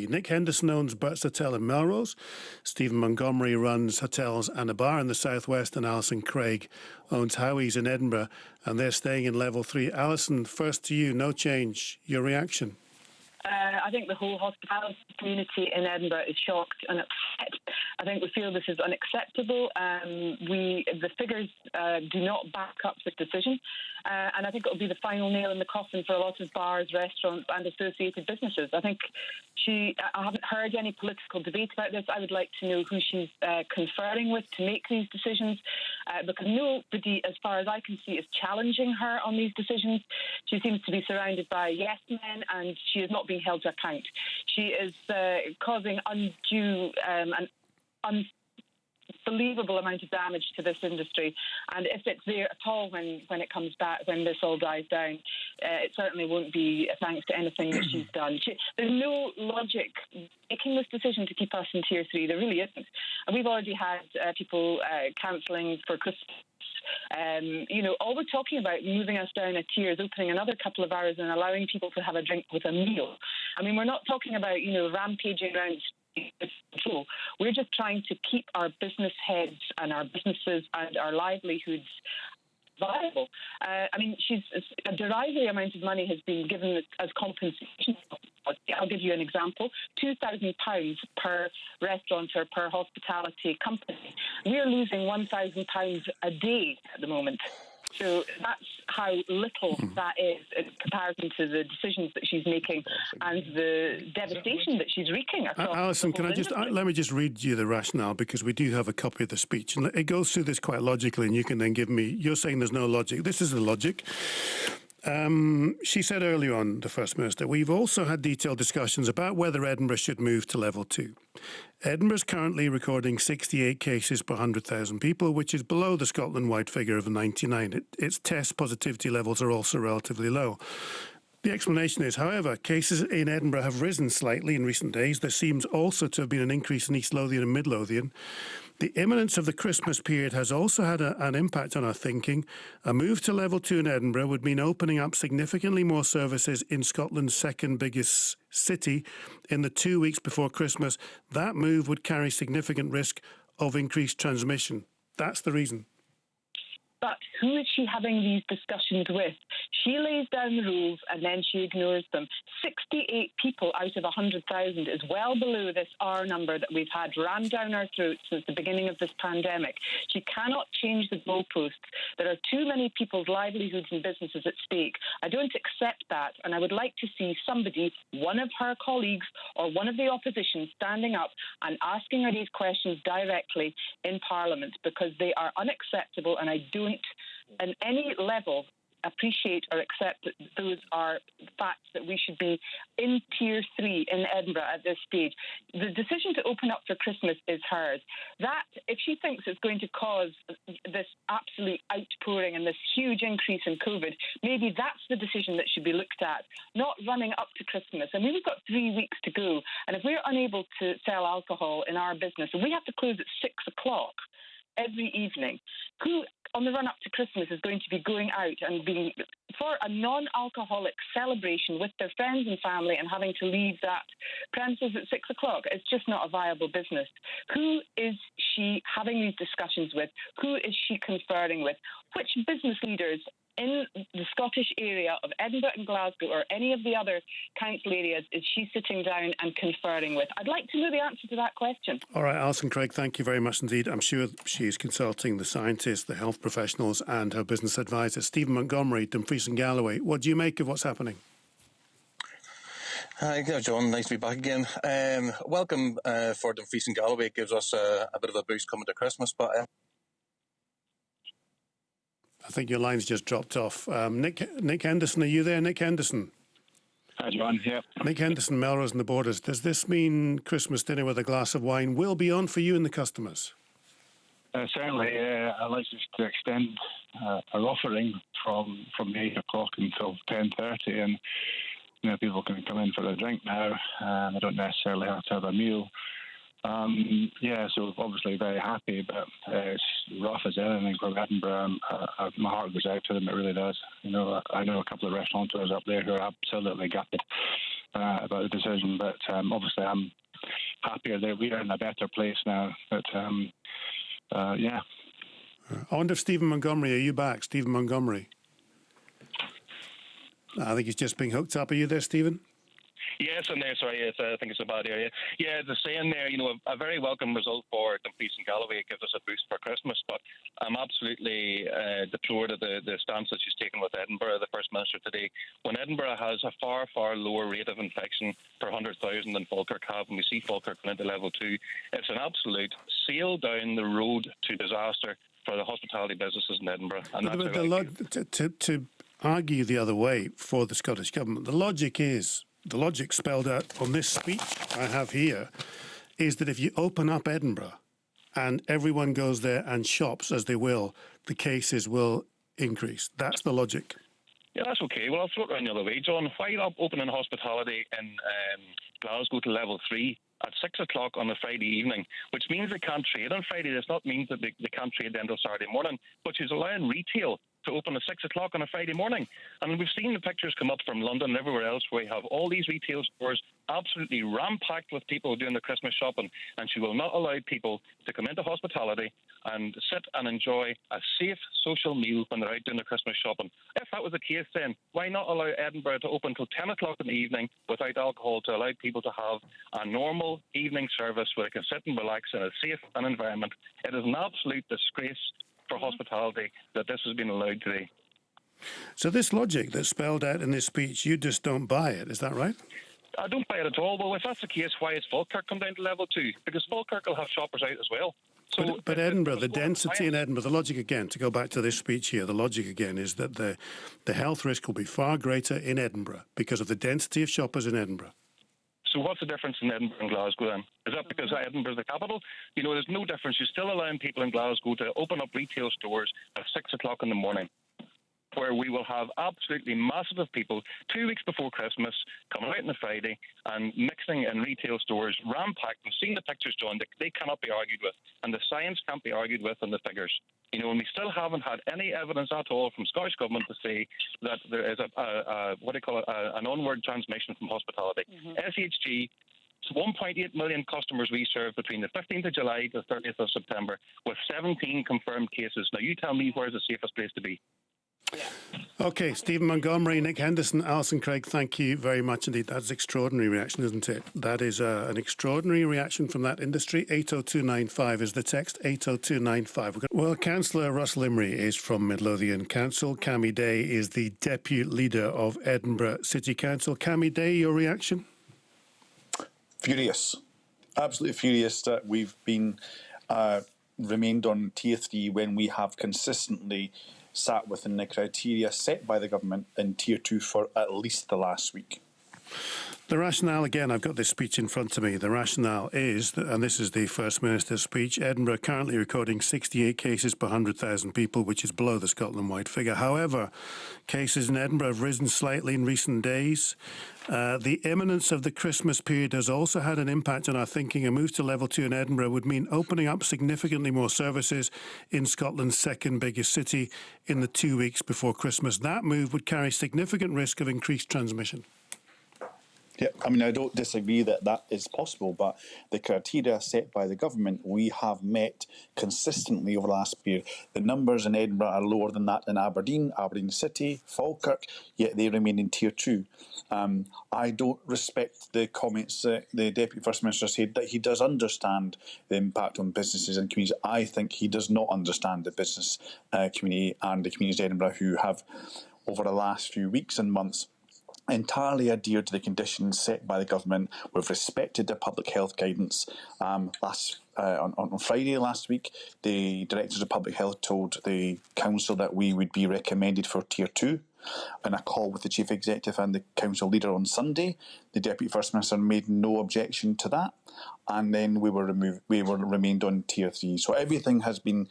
Nick Henderson owns Burt's Hotel in Melrose. Stephen Montgomery runs hotels and a bar in the southwest, and Alison Craig owns Howie's in Edinburgh, and they're staying in level 3. Alison, first to you, no change. Your reaction? I think the whole hospitality community in Edinburgh is shocked and upset. I think we feel this is unacceptable. The figures do not back up this decision, and I think it will be the final nail in the coffin for a lot of bars, restaurants and associated businesses. I think I haven't heard any political debate about this. I would like to know who she's conferring with to make these decisions, because nobody, as far as I can see, is challenging her on these decisions. She seems to be surrounded by yes men, and she is not being held to account. She is causing undue and unbelievable amount of damage to this industry, and if it's there at all when it comes back, when this all dies down, it certainly won't be thanks to anything that she's done. There's no logic making this decision to keep us in Tier 3. There really isn't. And we've already had people cancelling for Christmas. All we're talking about moving us down a tier is opening another couple of hours and allowing people to have a drink with a meal. I mean, we're not talking about, rampaging around control. We're just trying to keep our business heads and our businesses and our livelihoods viable. A derisory amount of money has been given as compensation. I'll give you an example. £2,000 per restaurant or per hospitality company. We're losing £1,000 a day at the moment. So that's how little that is in comparison to the decisions that she's making and the devastation that she's wreaking across. Alison, let me just read you the rationale, because we do have a copy of the speech, and it goes through this quite logically, and you can then give me, you're saying there's no logic. This is the logic. She said earlier on, the First Minister, we've also had detailed discussions about whether Edinburgh should move to level 2. Edinburgh's currently recording 68 cases per 100,000 people, which is below the Scotland-wide figure of 99. Its test positivity levels are also relatively low. The explanation is, however, cases in Edinburgh have risen slightly in recent days. There seems also to have been an increase in East Lothian and Mid Lothian. The imminence of the Christmas period has also had an impact on our thinking. A move to level 2 in Edinburgh would mean opening up significantly more services in Scotland's second biggest city in the 2 weeks before Christmas. That move would carry significant risk of increased transmission. That's the reason. But who is she having these discussions with? She lays down the rules and then she ignores them. 68 people out of 100,000 is well below this R number that we've had rammed down our throats since the beginning of this pandemic. She cannot change the goalposts. There are too many people's livelihoods and businesses at stake. I don't accept that, and I would like to see somebody, one of her colleagues or one of the opposition, standing up and asking her these questions directly in Parliament, because they are unacceptable, and I don't at any level appreciate or accept that those are facts that we should be in Tier 3 in Edinburgh at this stage. The decision to open up for Christmas is hers. That, if she thinks it's going to cause this absolute outpouring and this huge increase in COVID, maybe that's the decision that should be looked at, not running up to Christmas. I mean, we've got 3 weeks to go, and if we're unable to sell alcohol in our business, and we have to close at 6 o'clock every evening, who on the run-up to Christmas is going to be going out and being for a non-alcoholic celebration with their friends and family and having to leave that premises at 6 o'clock? It's just not a viable business. Who is she having these discussions with? Who is she conferring with? Which business leaders in the Scottish area of Edinburgh and Glasgow or any of the other council areas is she sitting down and conferring with? I'd like to know the answer to that question. All right, Alison Craig, thank you very much indeed. I'm sure she is consulting the scientists, the health professionals and her business advisors. Stephen Montgomery, Dumfries and Galloway, what do you make of what's happening? Hi, John. Nice to be back again. Welcome for Dumfries and Galloway. It gives us a bit of a boost coming to Christmas, but I think your line's just dropped off. Nick Henderson, are you there? Nick Henderson. Hi, John. Yeah. Nick Henderson, Melrose and the Borders. Does this mean Christmas dinner with a glass of wine will be on for you and the customers? Certainly. I'd like to extend our offering from 8 o'clock until 10:30, and people can come in for a drink now. They don't necessarily have to have a meal. So obviously very happy, but it's rough as anything from Edinburgh. My heart goes out to them, it really does. I know a couple of restaurateurs up there who are absolutely gutted. about the decision. But obviously, I'm happier that we are in a better place now. But yeah. I wonder if Stephen Montgomery, are you back? Stephen Montgomery. I think he's just being hooked up. Are you there, Stephen? Yes, I'm there. Sorry, I think it's a bad area. Yeah, the saying there, a very welcome result for Dumfries and Galloway. It gives us a boost for Christmas, but I'm absolutely deplored at the stance that she's taken with Edinburgh, the First Minister today, when Edinburgh has a far, far lower rate of infection per 100,000 than Falkirk have, and we see Falkirk going into level 2. It's an absolute sail down the road to disaster for the hospitality businesses in Edinburgh. And to argue the other way for the Scottish Government, the logic spelled out on this speech I have here is that if you open up Edinburgh and everyone goes there and shops as they will, the cases will increase. That's the logic. Yeah, that's okay. Well, I'll throw it around the other way, John. Why not opening hospitality in Glasgow to level 3 at 6 o'clock on a Friday evening, which means they can't trade on Friday? Does not mean that they can't trade until Saturday morning, but she's allowing retail to open at 6 o'clock on a Friday morning. And we've seen the pictures come up from London and everywhere else where we have all these retail stores absolutely ram-packed with people doing their Christmas shopping, and she will not allow people to come into hospitality and sit and enjoy a safe social meal when they're out doing their Christmas shopping. If that was the case, then why not allow Edinburgh to open till 10 o'clock in the evening without alcohol, to allow people to have a normal evening service where they can sit and relax in a safe environment? It is an absolute disgrace for hospitality that this has been allowed today. So this logic that's spelled out in this speech, you just don't buy it, is that right? I don't buy it at all. Well, if that's the case, why has Falkirk come down to level 2? Because Falkirk will have shoppers out as well. So, but Edinburgh, the density in Edinburgh, the logic again, to go back to this speech here, the logic again is that the health risk will be far greater in Edinburgh because of the density of shoppers in Edinburgh. So what's the difference in Edinburgh and Glasgow then? Is that because Edinburgh's the capital? There's no difference. You're still allowing people in Glasgow to open up retail stores at 6 o'clock in the morning, where we will have absolutely massive of people 2 weeks before Christmas coming out on a Friday and mixing in retail stores, ram-packed. We've seen the pictures, John, that they cannot be argued with, and the science can't be argued with on the figures. And we still haven't had any evidence at all from Scottish Government to say that there is an onward transmission from hospitality. SHG, it's 1.8 million customers we served between the 15th of July to the 30th of September with 17 confirmed cases. Now, you tell me where's the safest place to be. OK, Stephen Montgomery, Nick Henderson, Alison Craig, thank you very much indeed. That's an extraordinary reaction, isn't it? That is an extraordinary reaction from that industry. 80295 is the text, 80295. Well, Councillor Russell Imrie is from Midlothian Council. Cammy Day is the Deputy Leader of Edinburgh City Council. Cammy Day, your reaction? Furious. Absolutely furious that we've been remained on Tier 3 when we have consistently sat within the criteria set by the government in Tier 2 for at least the last week. The rationale, again, I've got this speech in front of me. The rationale is, and this is the First Minister's speech, Edinburgh currently recording 68 cases per 100,000 people, which is below the Scotland-wide figure. However, cases in Edinburgh have risen slightly in recent days. The imminence of the Christmas period has also had an impact on our thinking. A move to level 2 in Edinburgh would mean opening up significantly more services in Scotland's second biggest city in the 2 weeks before Christmas. That move would carry significant risk of increased transmission. Yeah, I don't disagree that that is possible, but the criteria set by the government, we have met consistently over the last period. The numbers in Edinburgh are lower than that in Aberdeen City, Falkirk, yet they remain in Tier 2. I don't respect the comments that the Deputy First Minister said that he does understand the impact on businesses and communities. I think he does not understand the business community and the communities of Edinburgh who have, over the last few weeks and months, entirely adhered to the conditions set by the government. We've respected the public health guidance. On Friday last week, the Directors of Public Health told the Council that we would be recommended for Tier 2. In a call with the Chief Executive and the Council Leader on Sunday, the Deputy First Minister made no objection to that, and then we were remained on Tier 3. So everything has been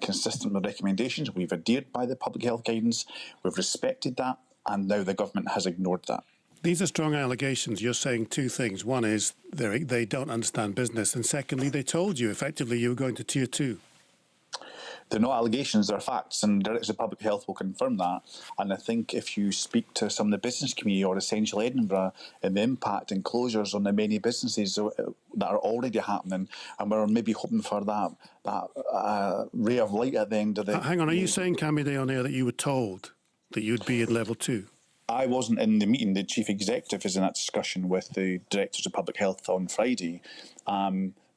consistent with recommendations. We've adhered by the public health guidance. We've respected that. And now the government has ignored that. These are strong allegations. You're saying two things. One is they don't understand business. And secondly, they told you effectively you were going to Tier 2. They're not allegations, they're facts, and Directors of Public Health will confirm that. And I think if you speak to some of the business community or Essential Edinburgh and the impact and closures on the many businesses that are already happening, and we're maybe hoping for that ray of light at the end of the... Hang on, are you saying, Cammy Day, on air that you were told that you'd be in level 2? I wasn't in the meeting. The Chief Executive is in that discussion with the Directors of Public Health on Friday,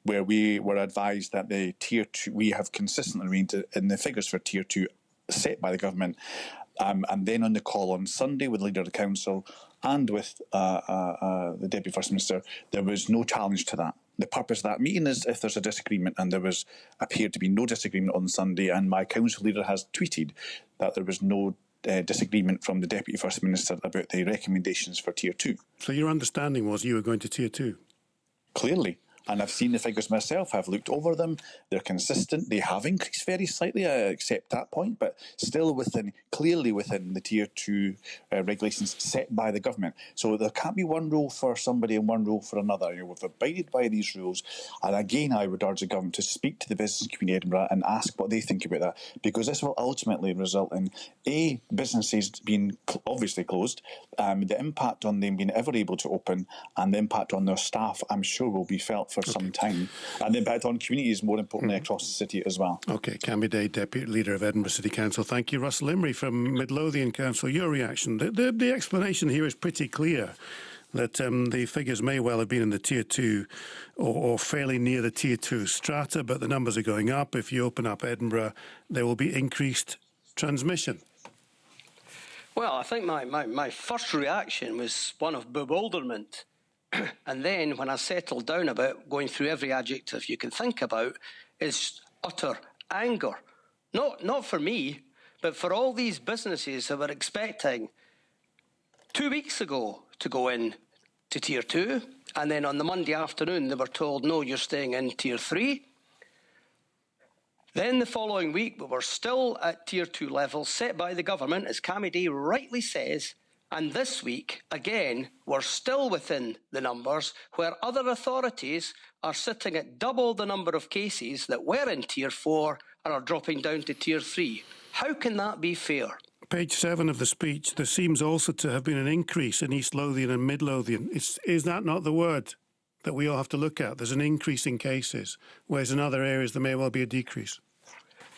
where we were advised that the Tier 2, we have consistently remained in the figures for Tier 2 set by the government. And then on the call on Sunday with the Leader of the Council and with the Deputy First Minister, there was no challenge to that. The purpose of that meeting is if there's a disagreement, and there appeared to be no disagreement on Sunday, and my Council Leader has tweeted that there was no disagreement from the Deputy First Minister about the recommendations for Tier 2. So your understanding was you were going to Tier 2? Clearly. And I've seen the figures myself. I've looked over them. They're consistent. They have increased very slightly. I accept that point, but still clearly within the Tier 2 regulations set by the government. So there can't be one rule for somebody and one rule for another. We've abided by these rules. And again, I would urge the government to speak to the business community in Edinburgh and ask what they think about that, because this will ultimately result in businesses being obviously closed, the impact on them being ever able to open, and the impact on their staff, I'm sure, will be felt for some time. And the impact on communities, more importantly, across the city as well. OK, Cammy Day, Deputy Leader of Edinburgh City Council. Thank you. Russell Imrie from Midlothian Council. Your reaction? The explanation here is pretty clear, that the figures may well have been in the Tier 2 or fairly near the Tier 2 strata, but the numbers are going up. If you open up Edinburgh, there will be increased transmission. Well, I think my first reaction was one of bewilderment. And then when I settled down a bit, going through every adjective you can think about, is utter anger. Not for me, but for all these businesses that were expecting 2 weeks ago to go in to Tier 2, and then on the Monday afternoon they were told, no, you're staying in Tier 3. Then the following week we were still at Tier 2 levels set by the government, as Cammy Day rightly says. And this week, again, we're still within the numbers, where other authorities are sitting at double the number of cases that were in Tier 4 and are dropping down to Tier 3. How can that be fair? Page 7 of the speech, there seems also to have been an increase in East Lothian and Mid Lothian. Is that not the word that we all have to look at? There's an increase in cases, whereas in other areas there may well be a decrease.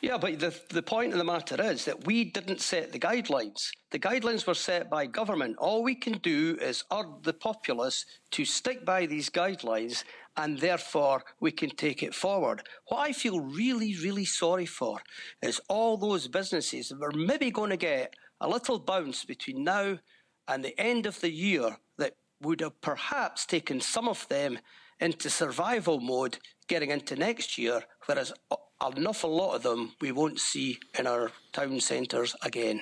Yeah, but the point of the matter is that we didn't set the guidelines. The guidelines were set by government. All we can do is urge the populace to stick by these guidelines, and therefore we can take it forward. What I feel really, really sorry for is all those businesses that were maybe going to get a little bounce between now and the end of the year that would have perhaps taken some of them into survival mode getting into next year, whereas an awful lot of them we won't see in our town centres again.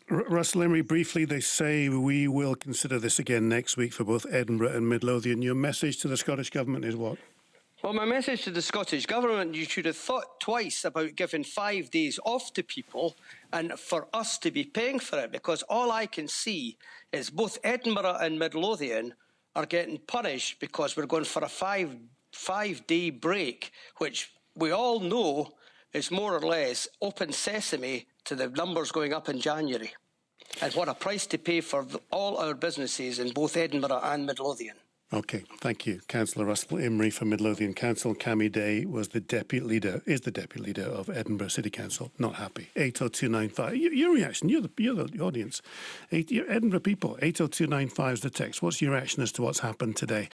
Russell Imrie, briefly, they say we will consider this again next week for both Edinburgh and Midlothian. Your message to the Scottish Government is what? Well, my message to the Scottish Government, you should have thought twice about giving 5 days off to people and for us to be paying for it, because all I can see is both Edinburgh and Midlothian are getting punished because we're going for a five-day break, which we all know is more or less open sesame to the numbers going up in January. And what a price to pay for all our businesses in both Edinburgh and Midlothian. OK, thank you. Councillor Russell Imrie from Midlothian Council. Cammy Day is the Deputy Leader of Edinburgh City Council. Not happy. 80295. Your reaction, you're the audience. Edinburgh people, 80295 is the text. What's your reaction as to what's happened today?